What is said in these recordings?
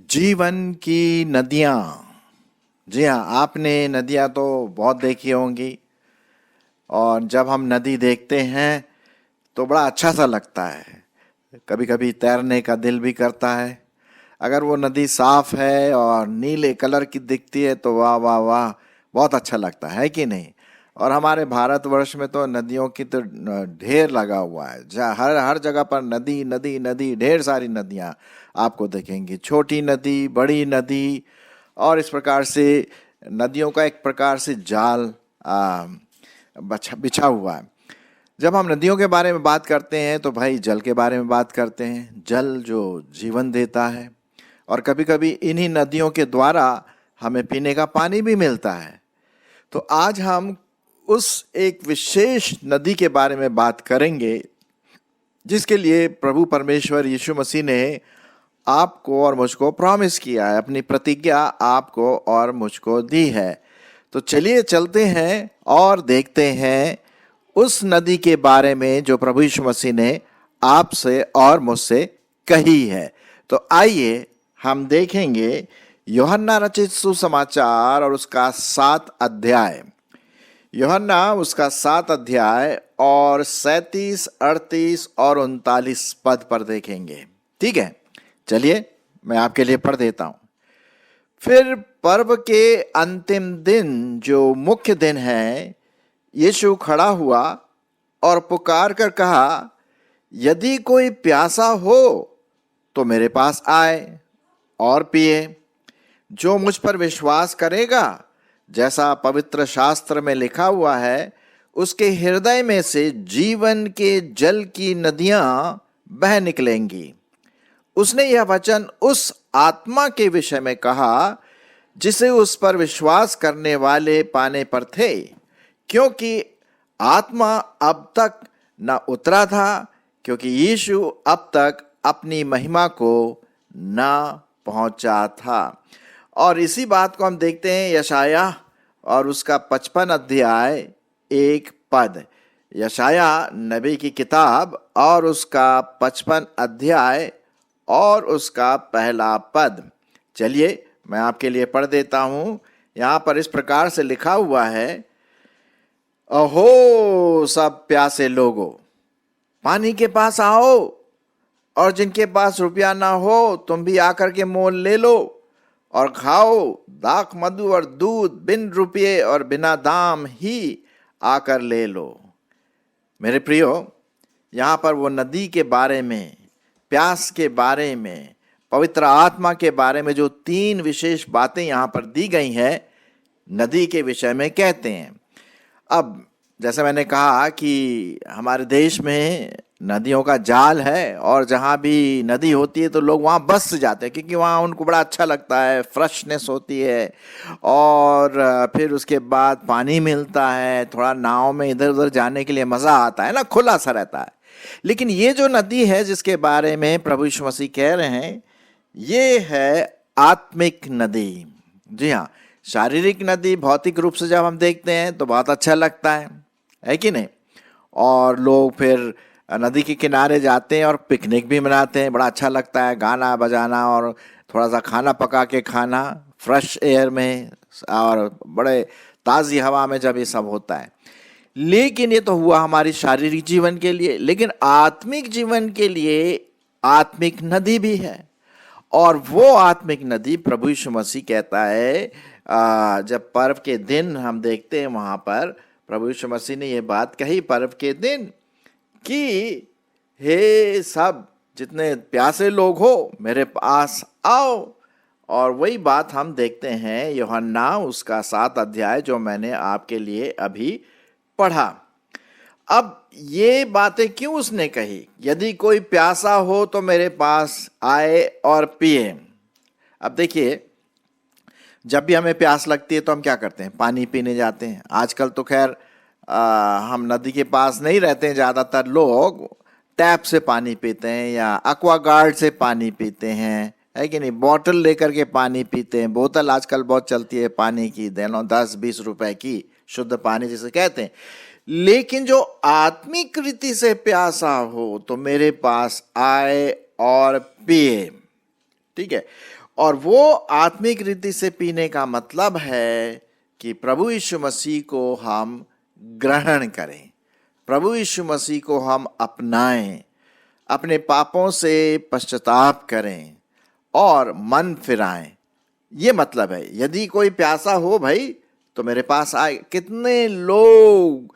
जीवन की नदियाँ। जी हाँ, आपने नदियाँ तो बहुत देखी होंगी और जब हम नदी देखते हैं तो बड़ा अच्छा सा लगता है। कभी कभी तैरने का दिल भी करता है। अगर वो नदी साफ है और नीले कलर की दिखती है तो वाह वाह वाह, बहुत अच्छा लगता है कि नहीं। और हमारे भारतवर्ष में तो नदियों की तो ढेर लगा हुआ है। जहाँ हर हर जगह पर नदी नदी नदी, ढेर सारी नदियाँ आपको दिखेंगी, छोटी नदी, बड़ी नदी। और इस प्रकार से नदियों का एक प्रकार से जाल बिछा हुआ है। जब हम नदियों के बारे में बात करते हैं तो भाई जल के बारे में बात करते हैं। जल जो जीवन देता है और कभी कभी इन्हीं नदियों के द्वारा हमें पीने का पानी भी मिलता है। तो आज हम उस एक विशेष नदी के बारे में बात करेंगे जिसके लिए प्रभु परमेश्वर यीशु मसीह ने आपको और मुझको प्रॉमिस किया है, अपनी प्रतिज्ञा आपको और मुझको दी है। तो चलिए चलते हैं और देखते हैं उस नदी के बारे में जो प्रभु यीशु मसीह ने आपसे और मुझसे कही है। तो आइए हम देखेंगे यूहन्ना रचित सुसमाचार और उसका 7 अध्याय। यूहन्ना उसका 7 अध्याय और 37, 38 और 39 पद पर देखेंगे। ठीक है, चलिए मैं आपके लिए पढ़ देता हूं। फिर पर्व के अंतिम दिन, जो मुख्य दिन है, यीशु खड़ा हुआ और पुकार कर कहा, यदि कोई प्यासा हो तो मेरे पास आए और पिए। जो मुझ पर विश्वास करेगा, जैसा पवित्र शास्त्र में लिखा हुआ है, उसके हृदय में से जीवन के जल की नदियां बह निकलेंगी। उसने यह वचन उस आत्मा के विषय में कहा जिसे उस पर विश्वास करने वाले पाने पर थे, क्योंकि आत्मा अब तक न उतरा था, क्योंकि यीशु अब तक अपनी महिमा को न पहुंचा था। और इसी बात को हम देखते हैं यशाया और उसका 55 अध्याय 1 पद। यशाया नबी की किताब और उसका 55 अध्याय और उसका 1 पद। चलिए मैं आपके लिए पढ़ देता हूं। यहां पर इस प्रकार से लिखा हुआ है, अहो सब प्यासे लोगों, पानी के पास आओ, और जिनके पास रुपया ना हो तुम भी आकर के मोल ले लो और खाओ। दाख मधु और दूध बिन रुपये और बिना दाम ही आकर ले लो। मेरे प्रियो, यहाँ पर वो नदी के बारे में, प्यास के बारे में, पवित्र आत्मा के बारे में जो 3 विशेष बातें यहाँ पर दी गई हैं, नदी के विषय में कहते हैं। अब जैसे मैंने कहा कि हमारे देश में नदियों का जाल है और जहाँ भी नदी होती है तो लोग वहाँ बस जाते हैं, क्योंकि वहाँ उनको बड़ा अच्छा लगता है, फ्रेशनेस होती है और फिर उसके बाद पानी मिलता है, थोड़ा नाव में इधर उधर जाने के लिए मज़ा आता है ना, खुला सा रहता है। लेकिन ये जो नदी है जिसके बारे में प्रभु यीशु मसीह कह रहे हैं, ये है आत्मिक नदी। जी हाँ, शारीरिक नदी भौतिक रूप से जब हम देखते हैं तो बहुत अच्छा लगता है कि नहीं। और लोग फिर नदी के किनारे जाते हैं और पिकनिक भी मनाते हैं, बड़ा अच्छा लगता है, गाना बजाना और थोड़ा सा खाना पका के खाना फ्रेश एयर में और बड़े ताज़ी हवा में जब ये सब होता है। लेकिन ये तो हुआ हमारी शारीरिक जीवन के लिए, लेकिन आत्मिक जीवन के लिए आत्मिक नदी भी है। और वो आत्मिक नदी प्रभु यीशु मसीह कहता है, जब पर्व के दिन हम देखते हैं वहाँ पर प्रभु यीशु मसीह ने ये बात कही पर्व के दिन कि हे सब जितने प्यासे लोग हो मेरे पास आओ। और वही बात हम देखते हैं यूहन्ना उसका 7 अध्याय जो मैंने आपके लिए अभी पढ़ा। अब ये बातें क्यों उसने कही, यदि कोई प्यासा हो तो मेरे पास आए और पिए। अब देखिए, जब भी हमें प्यास लगती है तो हम क्या करते हैं, पानी पीने जाते हैं। आजकल तो खैर हम नदी के पास नहीं रहते हैं, ज़्यादातर लोग टैप से पानी पीते हैं या एक्वागार्ड से पानी पीते हैं, है कि नहीं। बॉटल लेकर के पानी पीते हैं, बोतल आजकल बहुत चलती है पानी की, 10-20 रुपए की शुद्ध पानी जिसे कहते हैं। लेकिन जो आत्मिक रीति से प्यासा हो तो मेरे पास आए और पिए। ठीक है, और वो आत्मिक रीति से पीने का मतलब है कि प्रभु यीशु मसीह को हम ग्रहण करें, प्रभु यीशु मसीह को हम अपनाएं, अपने पापों से पश्चाताप करें और मन फिराएं। ये मतलब है। यदि कोई प्यासा हो भाई तो मेरे पास आए। कितने लोग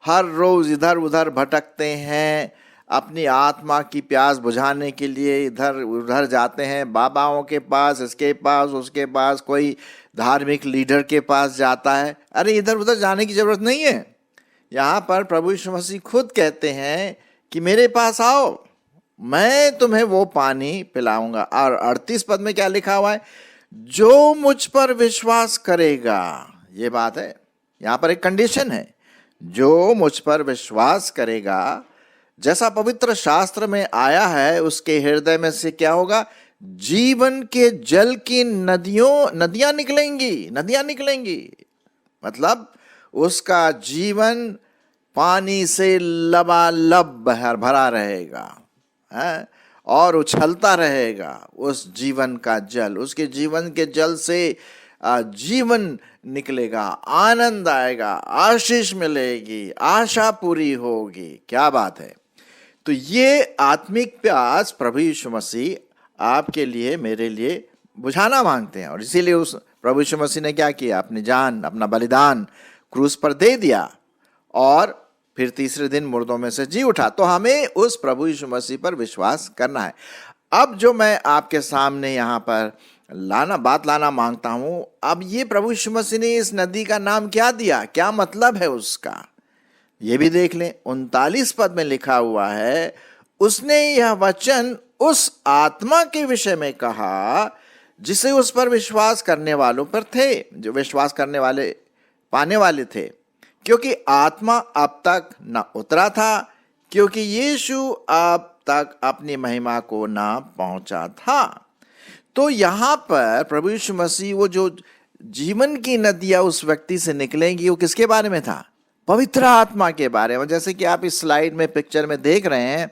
हर रोज इधर उधर भटकते हैं, अपनी आत्मा की प्यास बुझाने के लिए इधर उधर जाते हैं, बाबाओं के पास, इसके पास, उसके पास, कोई धार्मिक लीडर के पास जाता है। अरे इधर उधर जाने की जरूरत नहीं है। यहाँ पर प्रभु यीशु मसीह खुद कहते हैं कि मेरे पास आओ, मैं तुम्हें वो पानी पिलाऊंगा। और 38 पद में क्या लिखा हुआ है? जो मुझ पर विश्वास करेगा। ये बात है, यहाँ पर एक कंडीशन है, जो मुझ पर विश्वास करेगा, जैसा पवित्र शास्त्र में आया है, उसके हृदय में से क्या होगा? जीवन के जल की नदियां निकलेंगी, नदियां निकलेंगी। मतलब उसका जीवन पानी से लबालब भरा रहेगा है, और उछलता रहेगा उस जीवन का जल। उसके जीवन के जल से जीवन निकलेगा, आनंद आएगा, आशीष मिलेगी, आशा पूरी होगी। क्या बात है। तो ये आत्मिक प्यास प्रभु यीशु मसीह आपके लिए, मेरे लिए बुझाना मांगते हैं। और इसीलिए उस प्रभु यीशु मसीह ने क्या किया? अपनी जान, अपना बलिदान क्रूस पर दे दिया और फिर तीसरे दिन मुर्दों में से जी उठा। तो हमें उस प्रभु यीशु मसीह पर विश्वास करना है। अब जो मैं आपके सामने यहाँ पर बात लाना मांगता हूं, अब ये प्रभु यीशु मसीह ने इस नदी का नाम क्या दिया, क्या मतलब है उसका, ये भी देख लें। 39 पद में लिखा हुआ है, उसने यह वचन उस आत्मा के विषय में कहा जिसे उस पर विश्वास करने वालों पर थे, जो विश्वास करने वाले पाने वाले थे, क्योंकि आत्मा अब तक न उतरा था, क्योंकि यीशु अब तक अपनी महिमा को न पहुंचा था। तो यहाँ पर प्रभु यीशु मसीह, वो जो जीवन की नदियां उस व्यक्ति से निकलेंगी, वो किसके बारे में था? पवित्र आत्मा के बारे में। जैसे कि आप इस स्लाइड में, पिक्चर में देख रहे हैं,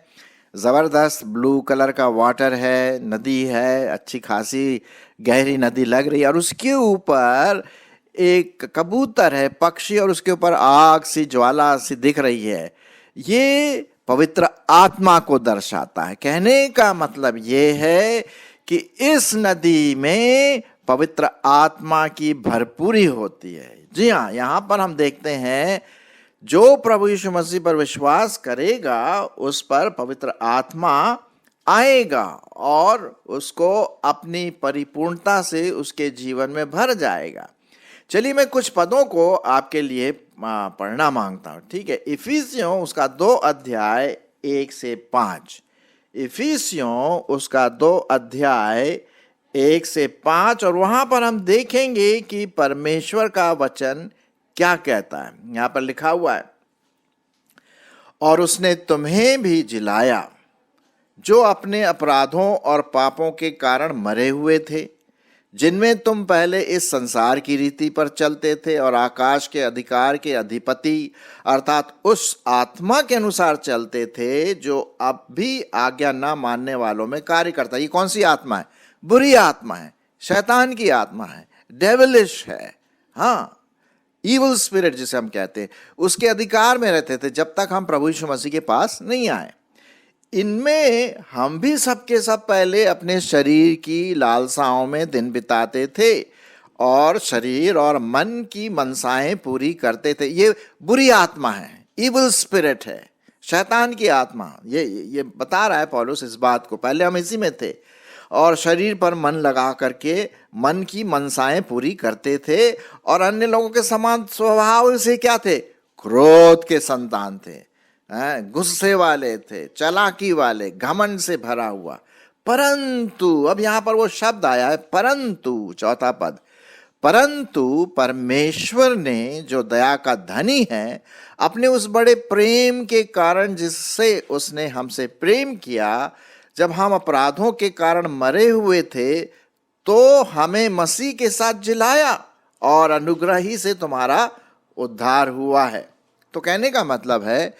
जबरदस्त ब्लू कलर का वाटर है, नदी है, अच्छी खासी गहरी नदी लग रही है, और उसके ऊपर एक कबूतर है, पक्षी, और उसके ऊपर आग सी, ज्वाला सी दिख रही है। ये पवित्र आत्मा को दर्शाता है। कहने का मतलब ये है कि इस नदी में पवित्र आत्मा की भरपूरी होती है। जी हाँ, यहाँ पर हम देखते हैं, जो प्रभु यीशु मसीह पर विश्वास करेगा उस पर पवित्र आत्मा आएगा और उसको अपनी परिपूर्णता से उसके जीवन में भर जाएगा। चलिए मैं कुछ पदों को आपके लिए पढ़ना मांगता हूं। ठीक है, इफिसियों उसका 2 अध्याय 1 से 5। इफिसियों उसका 2 अध्याय 1 से 5, और वहां पर हम देखेंगे कि परमेश्वर का वचन क्या कहता है। यहां पर लिखा हुआ है, और उसने तुम्हें भी जिलाया जो अपने अपराधों और पापों के कारण मरे हुए थे, जिनमें तुम पहले इस संसार की रीति पर चलते थे और आकाश के अधिकार के अधिपति अर्थात उस आत्मा के अनुसार चलते थे जो अब भी आज्ञा न मानने वालों में कार्य करता है। ये कौन सी आत्मा है? बुरी आत्मा है, शैतान की आत्मा है, डेविलिश है। हाँ, ईवल स्पिरिट जिसे हम कहते हैं, उसके अधिकार में रहते थे जब तक हम प्रभु यीशु मसीह के पास नहीं आए। इनमें हम भी सबके सब पहले अपने शरीर की लालसाओं में दिन बिताते थे और शरीर और मन की मनसाएं पूरी करते थे। ये बुरी आत्मा है, इविल स्पिरिट है, शैतान की आत्मा। ये बता रहा है पौलुस इस बात को। पहले हम इसी में थे और शरीर पर मन लगा करके मन की मनसाएं पूरी करते थे, और अन्य लोगों के समान स्वभाव से क्या थे? क्रोध के संतान थे, गुस्से वाले थे, चालाकी वाले, घमंड से भरा हुआ। परंतु अब यहां पर वो शब्द आया है, परंतु, चौथा पद, परंतु परमेश्वर ने जो दया का धनी है, अपने उस बड़े प्रेम के कारण जिससे उसने हमसे प्रेम किया, जब हम अपराधों के कारण मरे हुए थे तो हमें मसीह के साथ जिलाया और अनुग्रह ही से तुम्हारा उद्धार हुआ है। तो कहने का मतलब है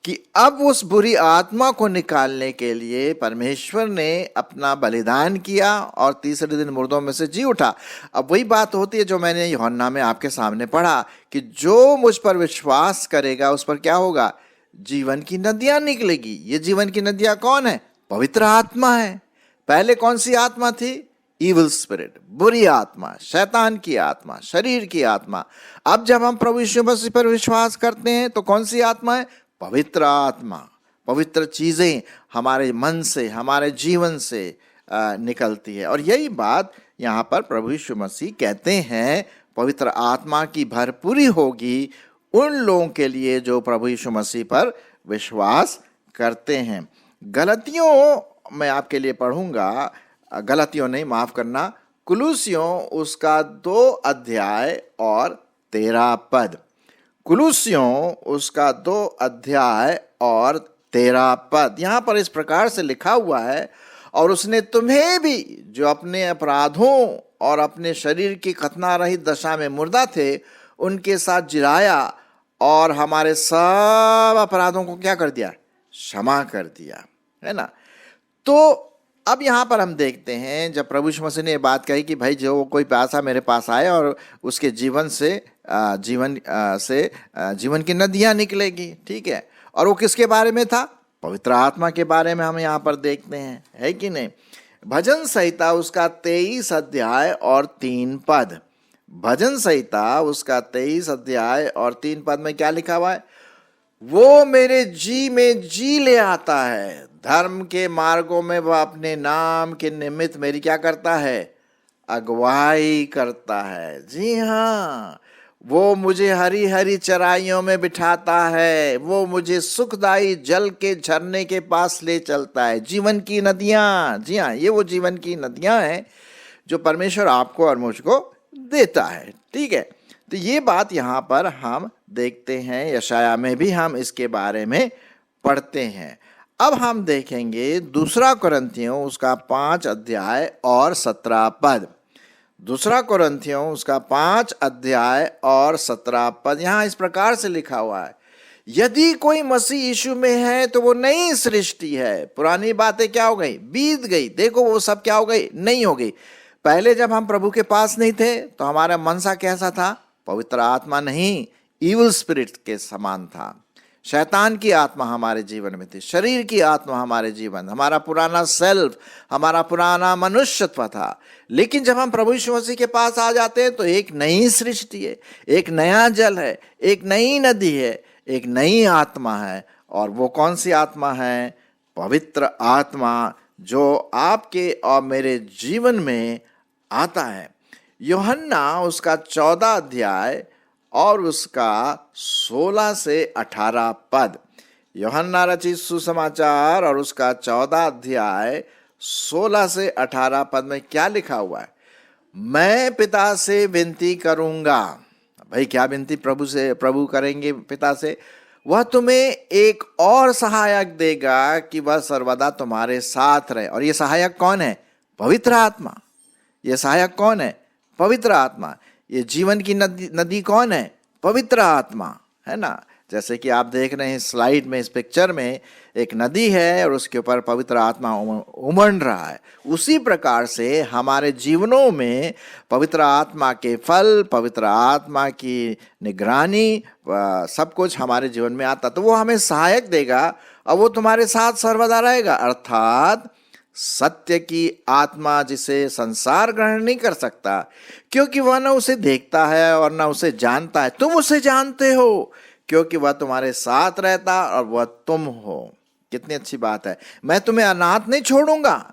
कि अब उस बुरी आत्मा को निकालने के लिए परमेश्वर ने अपना बलिदान किया और तीसरे दिन मुर्दों में से जी उठा। अब वही बात होती है जो मैंने यूहन्ना में आपके सामने पढ़ा कि जो मुझ पर विश्वास करेगा उस पर क्या होगा? जीवन की नदियां निकलेगी। ये जीवन की नदियां कौन है? पवित्र आत्मा है। पहले कौन सी आत्मा थी? इविल स्पिरिट, बुरी आत्मा, शैतान की आत्मा, शरीर की आत्मा। अब जब हम प्रभु यीशु मसीह पर विश्वास करते हैं तो कौन सी आत्मा है? पवित्र आत्मा। पवित्र चीजें हमारे मन से, हमारे जीवन से निकलती है। और यही बात यहाँ पर प्रभु यीशु मसीह कहते हैं, पवित्र आत्मा की भरपूरी होगी उन लोगों के लिए जो प्रभु यीशु मसीह पर विश्वास करते हैं। गलतियों मैं आपके लिए पढ़ूंगा, गलतियों नहीं, माफ करना, कुलूसियों उसका 2 अध्याय और 13 पद। कुलूसियों उसका 2 अध्याय और 13 पद। यहाँ पर इस प्रकार से लिखा हुआ है, और उसने तुम्हें भी जो अपने अपराधों और अपने शरीर की खतना रहित दशा में मुर्दा थे उनके साथ जिलाया और हमारे सब अपराधों को क्या कर दिया? क्षमा कर दिया, है ना। तो अब यहाँ पर हम देखते हैं जब प्रभु यीशु मसीह ने ये बात कही कि भाई जो कोई प्यासा मेरे पास आए और उसके जीवन की नदियाँ निकलेगी, ठीक है। और वो किसके बारे में था? पवित्र आत्मा के बारे में हम यहाँ पर देखते हैं, है कि नहीं। भजन संहिता उसका 23 अध्याय और 3 पद। भजन संहिता उसका 23 अध्याय और 3 पद में क्या लिखा हुआ है? वो मेरे जी में जी ले आता है, धर्म के मार्गों में वह अपने नाम के निमित्त मेरी क्या करता है? अगुवाई करता है। जी हाँ, वो मुझे हरी हरी चराइयों में बिठाता है, वो मुझे सुखदाई जल के झरने के पास ले चलता है। जीवन की नदियां, जी हाँ, ये वो जीवन की नदियां हैं जो परमेश्वर आपको और मुझको देता है, ठीक है। तो ये बात यहाँ पर हम देखते हैं, यशाया में भी हम इसके बारे में पढ़ते हैं। अब हम देखेंगे 2 कुरिन्थियों उसका 5 अध्याय और 17 पद। 2 कुरिन्थियों उसका 5 अध्याय और 17 पद। यहाँ इस प्रकार से लिखा हुआ है, यदि कोई मसीह यीशु में है तो वो नई सृष्टि है, पुरानी बातें क्या हो गई? बीत गई। देखो वो सब क्या हो गई? नहीं हो गई। पहले जब हम प्रभु के पास नहीं थे तो हमारा मन सा कैसा था? पवित्र आत्मा नहीं, इविल स्पिरिट के समान था। शैतान की आत्मा हमारे जीवन में थी, शरीर की आत्मा हमारे जीवन, हमारा पुराना सेल्फ, हमारा पुराना मनुष्यत्व था। लेकिन जब हम प्रभु यीशु मसीह के पास आ जाते हैं तो एक नई सृष्टि है, एक नया जल है, एक नई नदी है, एक नई आत्मा है। और वो कौन सी आत्मा है? पवित्र आत्मा, जो आपके और मेरे जीवन में आता है। यूहन्ना उसका 14 अध्याय और उसका 16 से 18 पद। यूहन्ना रचित सुसमाचार और उसका 14 अध्याय 16 से 18 पद में क्या लिखा हुआ है? मैं पिता से विनती करूंगा। भाई क्या विनती प्रभु करेंगे पिता से? वह तुम्हें एक और सहायक देगा कि वह सर्वदा तुम्हारे साथ रहे। और ये सहायक कौन है? पवित्र आत्मा। ये सहायक कौन है? पवित्र आत्मा। ये जीवन की नदी कौन है? पवित्र आत्मा, है ना। जैसे कि आप देख रहे हैं स्लाइड में, इस पिक्चर में एक नदी है और उसके ऊपर पवित्र आत्मा उमड़ रहा है। उसी प्रकार से हमारे जीवनों में पवित्र आत्मा के फल, पवित्र आत्मा की निगरानी, सब कुछ हमारे जीवन में आता। तो वो हमें सहायक देगा और वो तुम्हारे साथ सर्वदा रहेगा। अर्थात सत्य की आत्मा जिसे संसार ग्रहण नहीं कर सकता, क्योंकि वह न उसे देखता है और न उसे जानता है। तुम उसे जानते हो क्योंकि वह तुम्हारे साथ रहता और वह तुम हो। कितनी अच्छी बात है। मैं तुम्हें अनाथ नहीं छोड़ूंगा।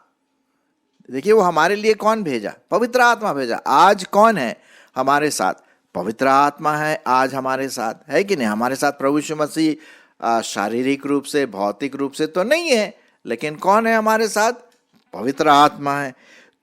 देखिए वो हमारे लिए कौन भेजा? पवित्र आत्मा भेजा। आज कौन है हमारे साथ? पवित्र आत्मा है आज हमारे साथ, है कि नहीं। हमारे साथ प्रभु यीशु मसीह शारीरिक रूप से, भौतिक रूप से तो नहीं है, लेकिन कौन है हमारे साथ? पवित्र आत्मा है।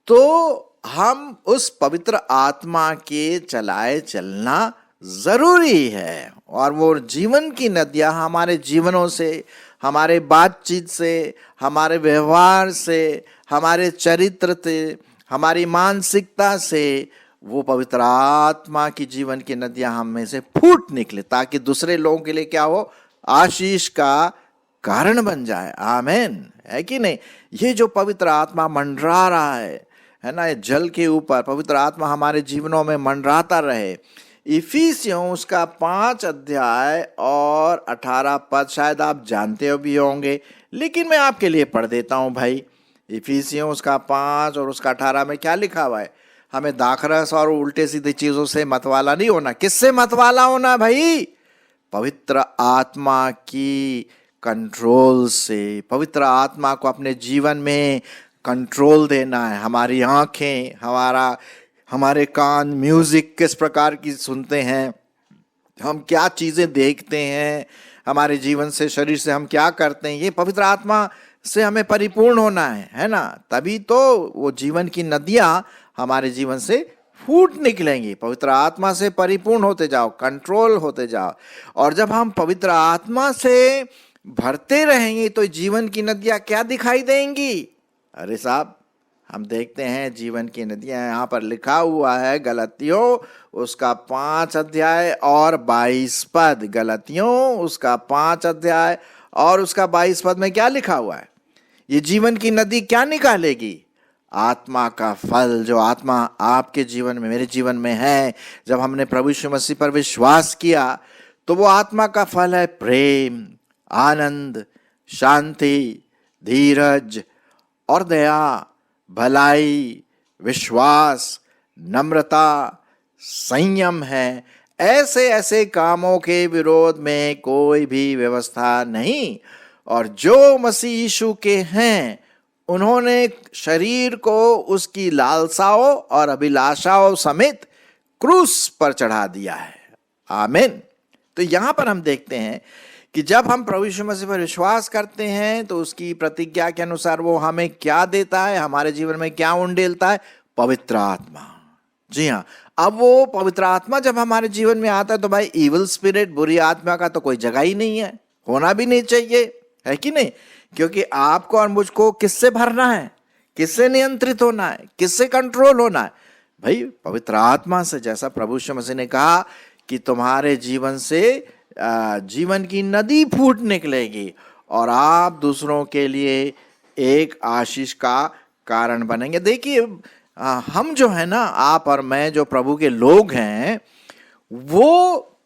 तो हम उस पवित्र आत्मा के चलाए चलना जरूरी है। और वो जीवन की नदियां हमारे जीवनों से, हमारे बातचीत से, हमारे व्यवहार से, हमारे चरित्र से, हमारी मानसिकता से वो पवित्र आत्मा की जीवन की नदियां हम में से फूट निकले, ताकि दूसरे लोगों के लिए क्या हो, आशीष का कारण बन जाए। आमेन, है कि नहीं? ये जो पवित्र आत्मा मंडरा रहा है ना, ये जल के ऊपर पवित्र आत्मा हमारे जीवनों में मंडराता रहे। इफिसियों उसका 5 अध्याय और 18 पद शायद आप जानते हो भी होंगे, लेकिन मैं आपके लिए पढ़ देता हूं भाई। इफिसियों उसका 5 और उसका 18 में क्या लिखा हुआ है? हमें दाखरस और उल्टे सीधे चीजों से मतवाला नहीं होना। किससे मतवाला होना भाई? पवित्र आत्मा की कंट्रोल से। पवित्र आत्मा को अपने जीवन में कंट्रोल देना है। हमारी आंखें, हमारे कान म्यूजिक किस प्रकार की सुनते हैं, हम क्या चीजें देखते हैं, हमारे जीवन से, शरीर से हम क्या करते हैं, ये पवित्र आत्मा से हमें परिपूर्ण होना है ना? तभी तो वो जीवन की नदियां हमारे जीवन से फूट निकलेंगी। पवित्र आत्मा से परिपूर्ण होते जाओ, कंट्रोल होते जाओ, और जब हम पवित्र आत्मा से भरते रहेंगे तो जीवन की नदियां क्या दिखाई देंगी? अरे साहब, हम देखते हैं जीवन की नदियां, यहाँ पर लिखा हुआ है गलतियों उसका 5 अध्याय और 22 पद। गलतियों उसका 5 अध्याय और उसका 22 पद में क्या लिखा हुआ है? ये जीवन की नदी क्या निकालेगी? आत्मा का फल, जो आत्मा आपके जीवन में, मेरे जीवन में है। जब हमने प्रभु यीशु मसीह पर विश्वास किया तो वो आत्मा का फल है प्रेम, आनंद, शांति, धीरज और दया, भलाई, विश्वास, नम्रता, संयम है। ऐसे ऐसे कामों के विरोध में कोई भी व्यवस्था नहीं। और जो मसीह यीशु के हैं उन्होंने शरीर को उसकी लालसाओं और अभिलाषाओं समेत क्रूस पर चढ़ा दिया है। आमीन। तो यहां पर हम देखते हैं कि जब हम प्रभु यीशु मसीह पर विश्वास करते हैं तो उसकी प्रतिज्ञा के अनुसार वो हमें क्या देता है, हमारे जीवन में क्या उंडेलता है? पवित्र आत्मा। जी हाँ, अब वो पवित्र आत्मा जब हमारे जीवन में आता है तो भाई इविल स्पिरिट, बुरी आत्मा का तो कोई जगह ही नहीं है, होना भी नहीं चाहिए, है कि नहीं? क्योंकि आपको और मुझको किससे भरना है, किससे नियंत्रित होना है, किससे कंट्रोल होना है? भाई पवित्र आत्मा से। जैसा प्रभु यीशु मसीह ने कहा कि तुम्हारे जीवन से जीवन की नदी फूट निकलेगी और आप दूसरों के लिए एक आशीष का कारण बनेंगे। देखिए, हम जो है ना, आप और मैं जो प्रभु के लोग हैं, वो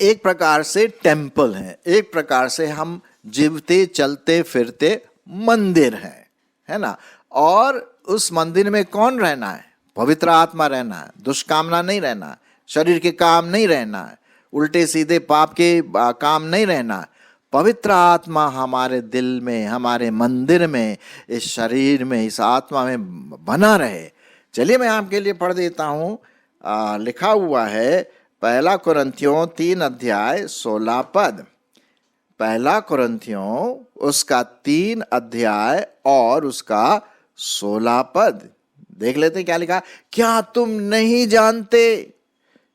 एक प्रकार से टेम्पल हैं, एक प्रकार से हम जीवते चलते फिरते मंदिर हैं, है ना? और उस मंदिर में कौन रहना है? पवित्र आत्मा रहना है, दुष्कामना नहीं रहना है, शरीर के काम नहीं रहना है, उल्टे सीधे पाप के काम नहीं रहना है। पवित्र आत्मा हमारे दिल में, हमारे मंदिर में, इस शरीर में, इस आत्मा में बना रहे। चलिए मैं आपके लिए पढ़ देता हूँ। लिखा हुआ है 1 कुरिन्थियों 3 अध्याय 16 पद। 1 कुरिन्थियों उसका 3 अध्याय और उसका 16 पद देख लेते क्या लिखा। क्या तुम नहीं जानते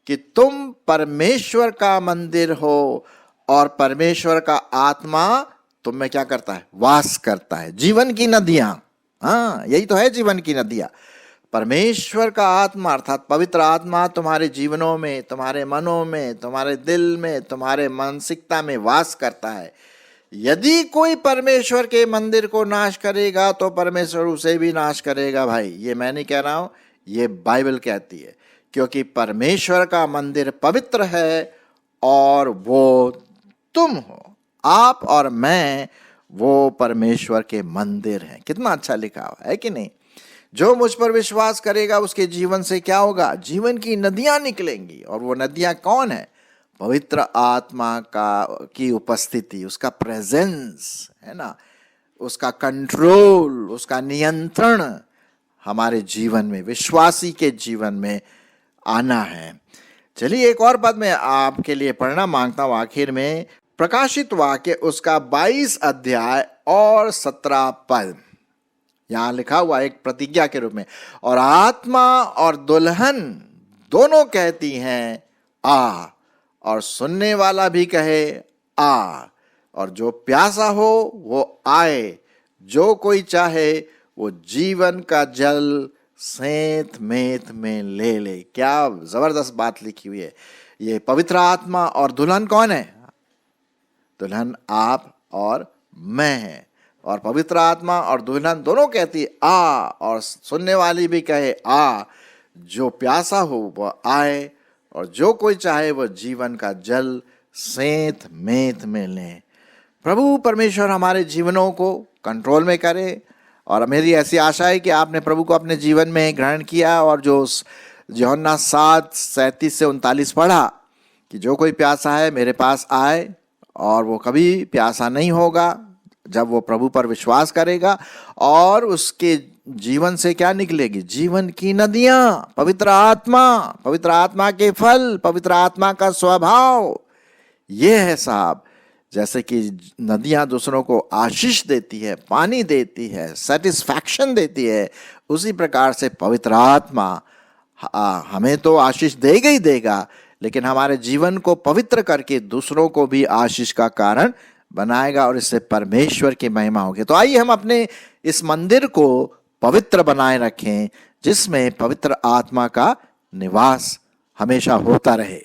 कि तुम परमेश्वर का मंदिर हो और परमेश्वर का आत्मा तुम में क्या करता है? वास करता है। जीवन की नदियां, हाँ यही तो है जीवन की नदियां। परमेश्वर का आत्मा अर्थात पवित्र आत्मा तुम्हारे जीवनों में, तुम्हारे मनों में, तुम्हारे दिल में, तुम्हारे मानसिकता में वास करता है। यदि कोई परमेश्वर के मंदिर को नाश करेगा तो परमेश्वर उसे भी नाश करेगा। भाई ये मैं नहीं कह रहा हूं, ये बाइबल कहती है, क्योंकि परमेश्वर का मंदिर पवित्र है और वो तुम हो। आप और मैं वो परमेश्वर के मंदिर हैं। कितना अच्छा लिखा हुआ है कि नहीं? जो मुझ पर विश्वास करेगा उसके जीवन से क्या होगा? जीवन की नदियां निकलेंगी। और वो नदियां कौन है? पवित्र आत्मा की उपस्थिति, उसका प्रेजेंस, है ना, उसका कंट्रोल, उसका नियंत्रण हमारे जीवन में, विश्वासी के जीवन में आना है। चलिए एक और पद में आपके लिए पढ़ना मांगता हूं आखिर में। प्रकाशित वाक्य उसका 22 अध्याय और 17 पद। यहां लिखा हुआ एक प्रतिज्ञा के रूप में, और आत्मा और दुल्हन दोनों कहती हैं आ, और सुनने वाला भी कहे आ, और जो प्यासा हो वो आए, जो कोई चाहे वो जीवन का जल सेंत मेंत में ले ले। क्या जबरदस्त बात लिखी हुई है। ये पवित्र आत्मा और दुल्हन कौन है? दुल्हन आप और मैं है। और पवित्र आत्मा और दुल्हन दोनों कहती है आ, और सुनने वाली भी कहे आ। जो प्यासा हो वह आए, और जो कोई चाहे वह जीवन का जल सेंत मेंत में ले। प्रभु परमेश्वर हमारे जीवनों को कंट्रोल में करे। और मेरी ऐसी आशा है कि आपने प्रभु को अपने जीवन में ग्रहण किया, और जो यूहन्ना 7:37-39 पढ़ा कि जो कोई प्यासा है मेरे पास आए, और वो कभी प्यासा नहीं होगा जब वो प्रभु पर विश्वास करेगा। और उसके जीवन से क्या निकलेगी? जीवन की नदियां, पवित्र आत्मा के फल, पवित्र आत्मा का स्वभाव। ये है साहब, जैसे कि नदियां दूसरों को आशीष देती है, पानी देती है, सेटिस्फैक्शन देती है, उसी प्रकार से पवित्र आत्मा हमें तो आशीष देगा ही देगा, लेकिन हमारे जीवन को पवित्र करके दूसरों को भी आशीष का कारण बनाएगा, और इससे परमेश्वर की महिमा होगी। तो आइए हम अपने इस मंदिर को पवित्र बनाए रखें, जिसमें पवित्र आत्मा का निवास हमेशा होता रहे।